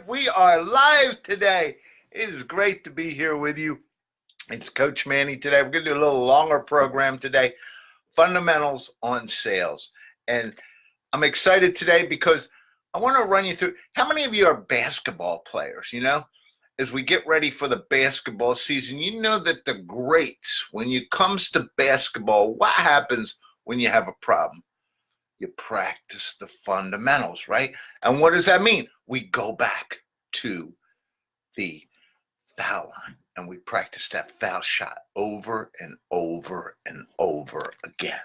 We are live today. It is great to be here with you. It's Coach Manny today. We're going to do a little longer program today, fundamentals on sales. And I'm excited today because I want to run you through how many of you are basketball players, as we get ready for the basketball season. You know that the greats, when it comes to basketball, what happens when you have a problem? You practice the fundamentals, right? And what does that mean? We go back to the foul line and we practice that foul shot over and over and over again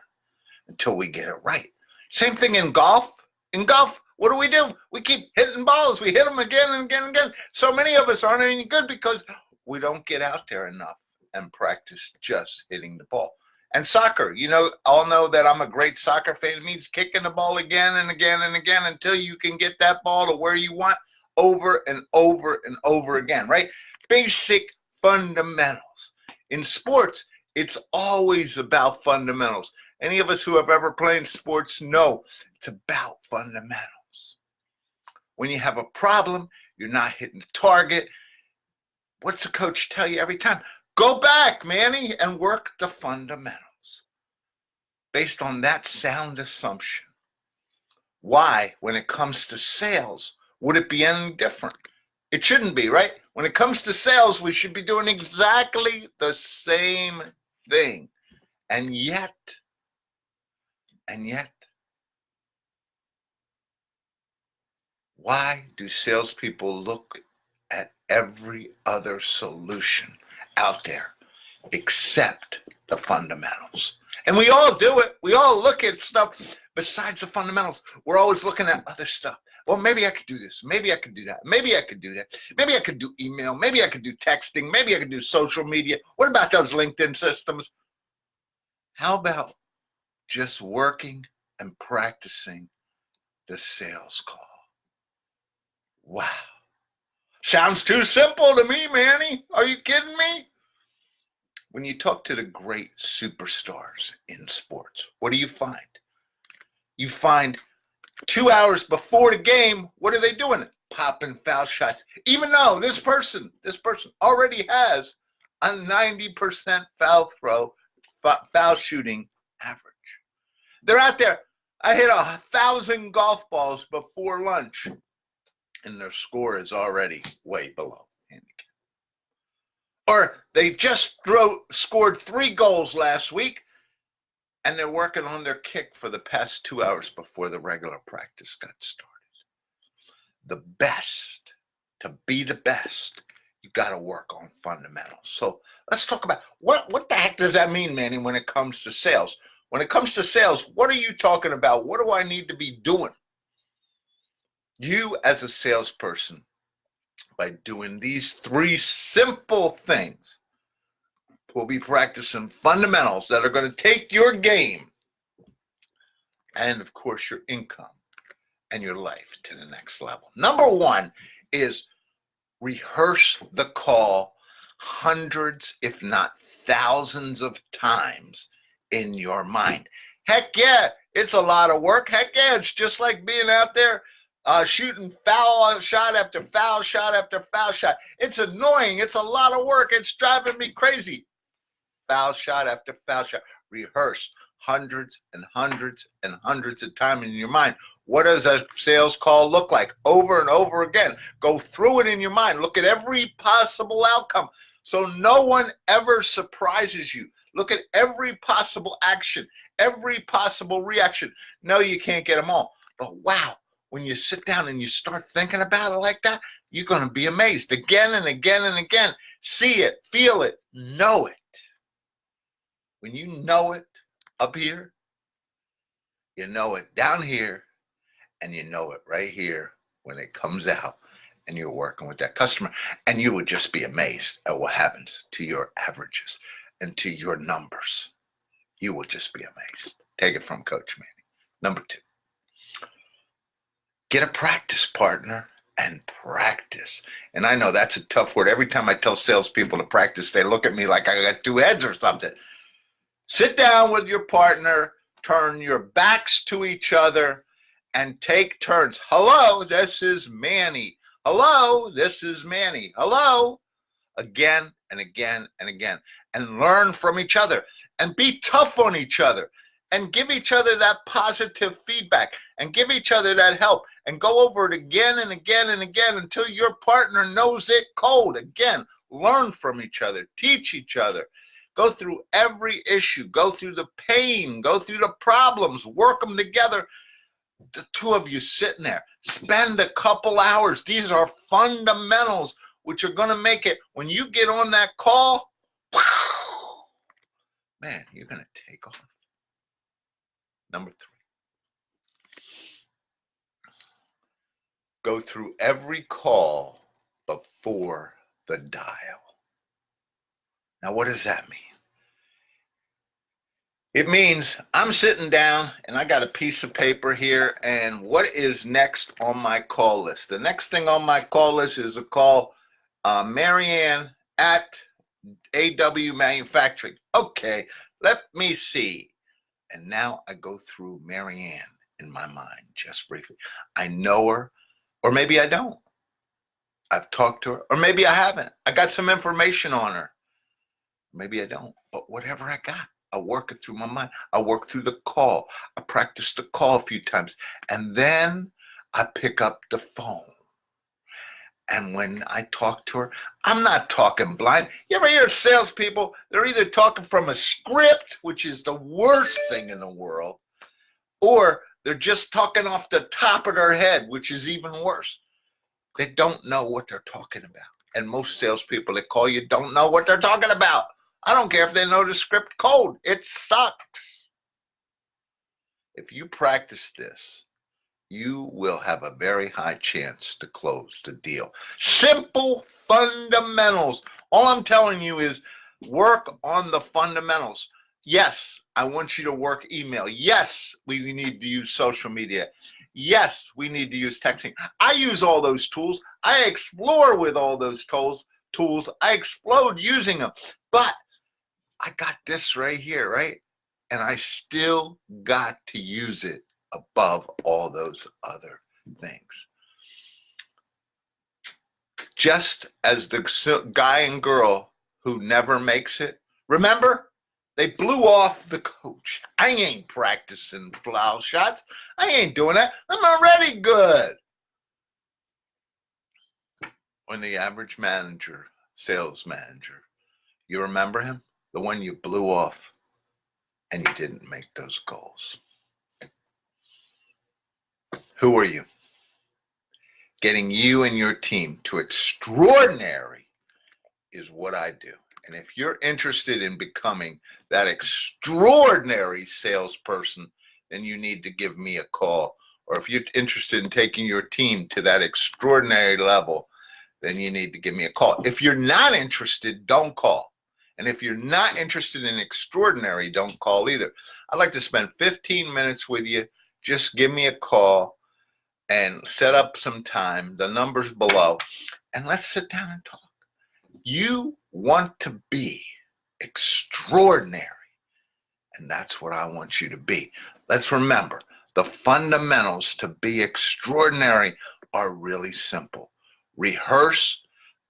until we get it right. Same thing in golf. In golf, what do? We keep hitting balls. We hit them again and again and again. So many of us aren't any good because we don't get out there enough and practice just hitting the ball. And soccer, all know that I'm a great soccer fan. It means kicking the ball again and again and again until you can get that ball to where you want over and over and over again, right? Basic fundamentals. In sports, it's always about fundamentals. Any of us who have ever played sports know it's about fundamentals. When you have a problem, you're not hitting the target. What's the coach tell you every time? Go back, Manny, and work the fundamentals. Based on that sound assumption, why, when it comes to sales, would it be any different? It shouldn't be, right? When it comes to sales, we should be doing exactly the same thing. And yet, why do salespeople look at every other solution out there except the fundamentals? And we all do it. We all look at stuff besides the fundamentals. We're always looking at other stuff. Well, maybe I could do this. Maybe I could do that. Maybe I could do that. Maybe I could do email. Maybe I could do texting. Maybe I could do social media. What about those LinkedIn systems? How about just working and practicing the sales call? Wow. Sounds too simple to me, Manny. Are you kidding me? When you talk to the great superstars in sports, what do you find? You find 2 hours before the game, what are they doing? Popping foul shots. Even though this person already has a 90% foul shooting average. They're out there. I hit 1,000 golf balls before lunch, and their score is already way below handicap. Or they just scored 3 goals last week, and they're working on their kick for the past 2 hours before the regular practice got started. The best, to be the best, you got to work on fundamentals. So let's talk about what the heck does that mean, Manny, when it comes to sales? When it comes to sales, what are you talking about? What do I need to be doing? You as a salesperson, by doing these 3 simple things, will be practicing fundamentals that are going to take your game and, of course, your income and your life to the next level. Number 1 is rehearse the call hundreds, if not thousands of times in your mind. Heck yeah, it's a lot of work. Heck yeah, it's just like being out there shooting foul shot after foul shot after foul shot. It's annoying. It's a lot of work. It's driving me crazy. Foul shot after foul shot. Rehearse hundreds and hundreds and hundreds of times in your mind. What does a sales call look like? Over and over again. Go through it in your mind. Look at every possible outcome so no one ever surprises you. Look at every possible action, every possible reaction. No, you can't get them all. But wow, when you sit down and you start thinking about it like that, you're going to be amazed again and again and again. See it, feel it, know it. When you know it up here, you know it down here, and you know it right here when it comes out and you're working with that customer. And you would just be amazed at what happens to your averages and to your numbers. You will just be amazed. Take it from Coach Manny. Number 2, get a practice partner and practice. And I know that's a tough word. Every time I tell salespeople to practice, they look at me like I got 2 heads or something. Sit down with your partner, turn your backs to each other, and take turns. Hello, this is Manny. Hello, this is Manny. Hello. Again and again and again. And learn from each other. And be tough on each other. And give each other that positive feedback. And give each other that help. And go over it again and again and again until your partner knows it cold. Again, learn from each other. Teach each other. Go through every issue. Go through the pain. Go through the problems. Work them together. The two of you sitting there. Spend a couple hours. These are fundamentals which are going to make it. When you get on that call, man, you're going to take off. Number 3. Go through every call before the dial. Now, what does that mean? It means I'm sitting down and I got a piece of paper here, and what is next on my call list? The next thing on my call list is a call, Marianne at AW Manufacturing. Okay, let me see. And now I go through Marianne in my mind just briefly. I know her, or maybe I don't. I've talked to her, or maybe I haven't. I got some information on her. Maybe I don't, but whatever I got, I work it through my mind. I work through the call. I practice the call a few times. And then I pick up the phone. And when I talk to her, I'm not talking blind. You ever hear salespeople? They're either talking from a script, which is the worst thing in the world, or they're just talking off the top of their head, which is even worse. They don't know what they're talking about. And most salespeople that call you don't know what they're talking about. I don't care if they know the script cold. It sucks. If you practice this, you will have a very high chance to close the deal. Simple fundamentals. All I'm telling you is work on the fundamentals. Yes, I want you to work email. Yes, we need to use social media. Yes, we need to use texting. I use all those tools. I explore with all those tools. I explode using them. But I got this right here, right? And I still got to use it above all those other things. Just as the guy and girl who never makes it, remember? They blew off the coach. I ain't practicing foul shots. I ain't doing that. I'm already good. When the average manager, sales manager, you remember him? The one you blew off and you didn't make those goals. Who are you? Getting you and your team to extraordinary is what I do. And if you're interested in becoming that extraordinary salesperson, then you need to give me a call. Or if you're interested in taking your team to that extraordinary level, then you need to give me a call. If you're not interested, don't call. And if you're not interested in extraordinary, don't call either. I'd like to spend 15 minutes with you. Just give me a call and set up some time. The number's below. And let's sit down and talk. You want to be extraordinary. And that's what I want you to be. Let's remember, the fundamentals to be extraordinary are really simple. Rehearse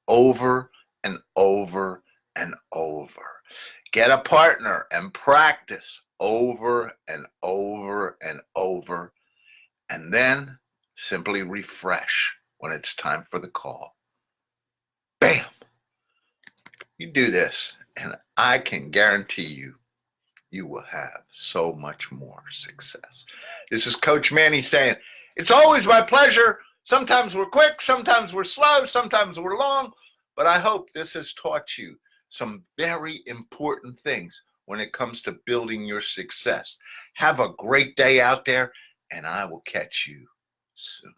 over and over and over. Get a partner and practice over and over and over. And then simply refresh when it's time for the call. Bam! You do this, and I can guarantee you, you will have so much more success. This is Coach Manny saying, it's always my pleasure. Sometimes we're quick, sometimes we're slow, sometimes we're long, but I hope this has taught you some very important things when it comes to building your success. Have a great day out there, and I will catch you soon.